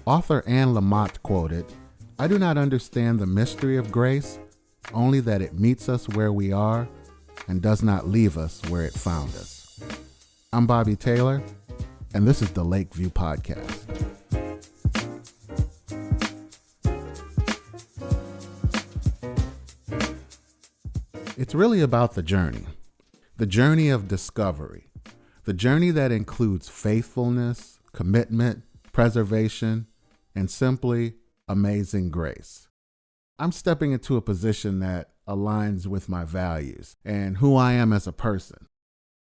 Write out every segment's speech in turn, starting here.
Author Anne Lamott quoted, "I do not understand the mystery of grace, only that it meets us where we are and does not leave us where it found us." I'm Bobby Taylor, and this is the Lakeview Podcast. It's really about the journey of discovery, the journey that includes faithfulness, commitment, preservation, and simply amazing grace. I'm stepping into a position that aligns with my values and who I am as a person.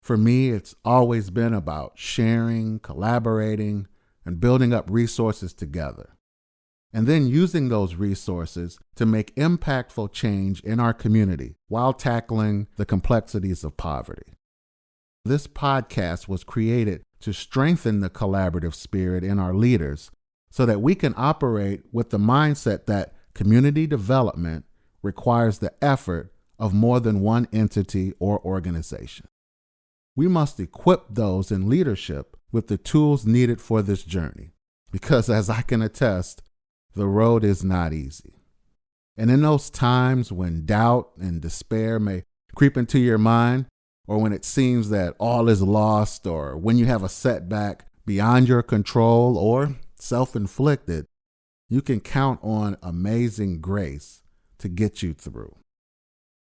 For me, it's always been about sharing, collaborating, and building up resources together, and then using those resources to make impactful change in our community while tackling the complexities of poverty. This podcast was created to strengthen the collaborative spirit in our leaders so that we can operate with the mindset that community development requires the effort of more than one entity or organization. We must equip those in leadership with the tools needed for this journey, because as I can attest, the road is not easy. And in those times when doubt and despair may creep into your mind, or when it seems that all is lost, or when you have a setback beyond your control or self-inflicted, you can count on amazing grace to get you through.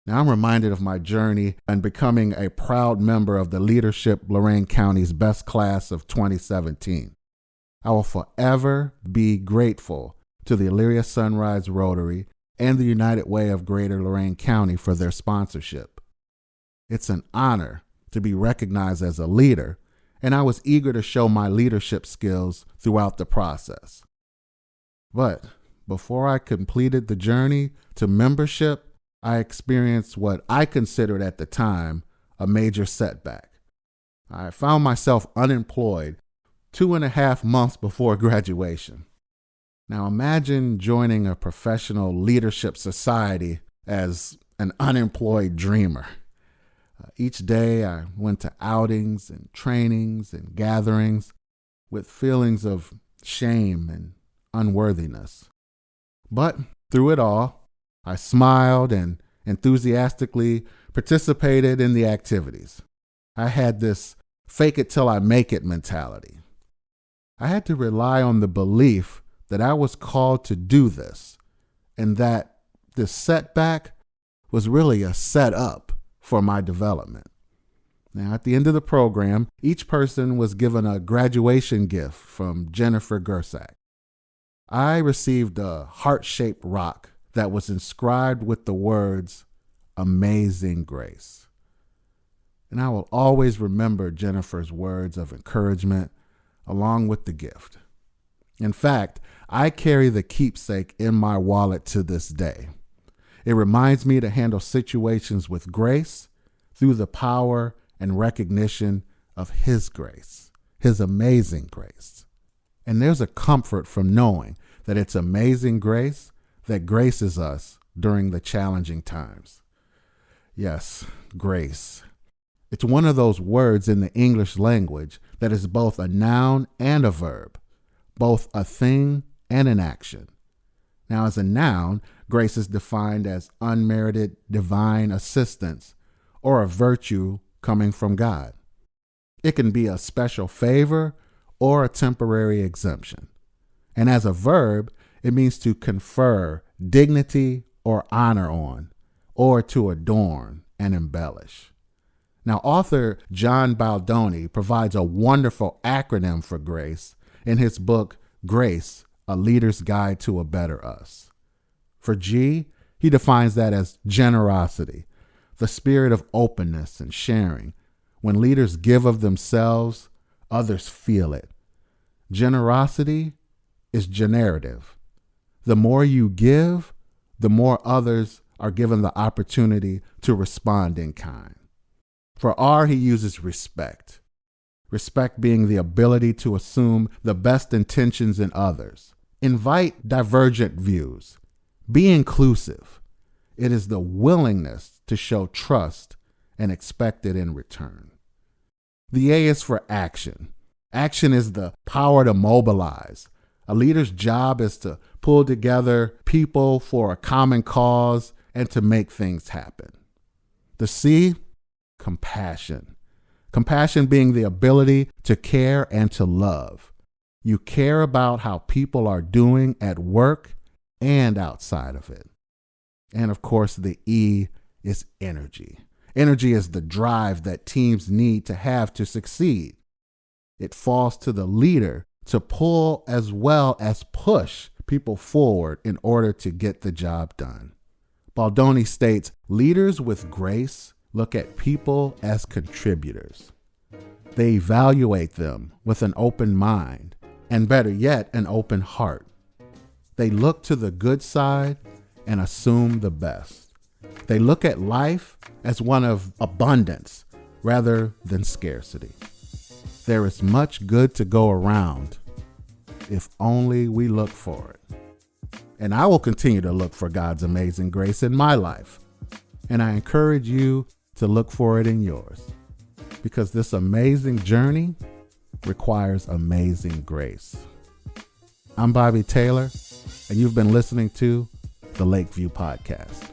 Now, I'm reminded of my journey and becoming a proud member of the leadership Lorain County's best class of 2017. I will forever be grateful to the Elyria Sunrise Rotary and the United Way of Greater Lorain County for their sponsorship. It's an honor to be recognized as a leader, and I was eager to show my leadership skills throughout the process. But before I completed the journey to membership, I experienced what I considered at the time a major setback. I found myself unemployed 2.5 months before graduation. Now imagine joining a professional leadership society as an unemployed dreamer. Each day I went to outings and trainings and gatherings with feelings of shame and unworthiness. But through it all, I smiled and enthusiastically participated in the activities. I had this fake it till I make it mentality. I had to rely on the belief that I was called to do this, and that this setback was really a setup for my development. Now, at the end of the program, each person was given a graduation gift from Jennifer Gersak. I received a heart-shaped rock that was inscribed with the words, "Amazing Grace." And I will always remember Jennifer's words of encouragement along with the gift. In fact, I carry the keepsake in my wallet to this day. It reminds me to handle situations with grace through the power and recognition of His grace, His amazing grace. And there's a comfort from knowing that it's amazing grace that graces us during the challenging times. Yes, grace. It's one of those words in the English language that is both a noun and a verb, both a thing and an action. Now, as a noun, grace is defined as unmerited divine assistance or a virtue coming from God. It can be a special favor or a temporary exemption. And as a verb, it means to confer dignity or honor on, or to adorn and embellish. Now, author John Boldoni provides a wonderful acronym for grace in his book, Grace, A Leader's Guide to a Better Us. For G, he defines that as generosity, the spirit of openness and sharing. When leaders give of themselves, others feel it. Generosity is generative. The more you give, the more others are given the opportunity to respond in kind. For R, he uses respect. Respect being the ability to assume the best intentions in others. Invite divergent views. Be inclusive. It is the willingness to show trust and expect it in return. The A is for action. Action is the power to mobilize, A leader's job is to pull together people for a common cause and to make things happen. The C, compassion. Compassion being the ability to care and to love. You care about how people are doing at work and outside of it. And of course, the E is energy. Energy is the drive that teams need to have to succeed. It falls to the leader to pull as well as push people forward in order to get the job done. Boldoni states, leaders with grace look at people as contributors. They evaluate them with an open mind, and better yet, an open heart. They look to the good side and assume the best. They look at life as one of abundance rather than scarcity. There is much good to go around if only we look for it. And I will continue to look for God's amazing grace in my life. And I encourage you to look for it in yours, because this amazing journey requires amazing grace. I'm Bobby Taylor, and you've been listening to the Lakeview Podcast.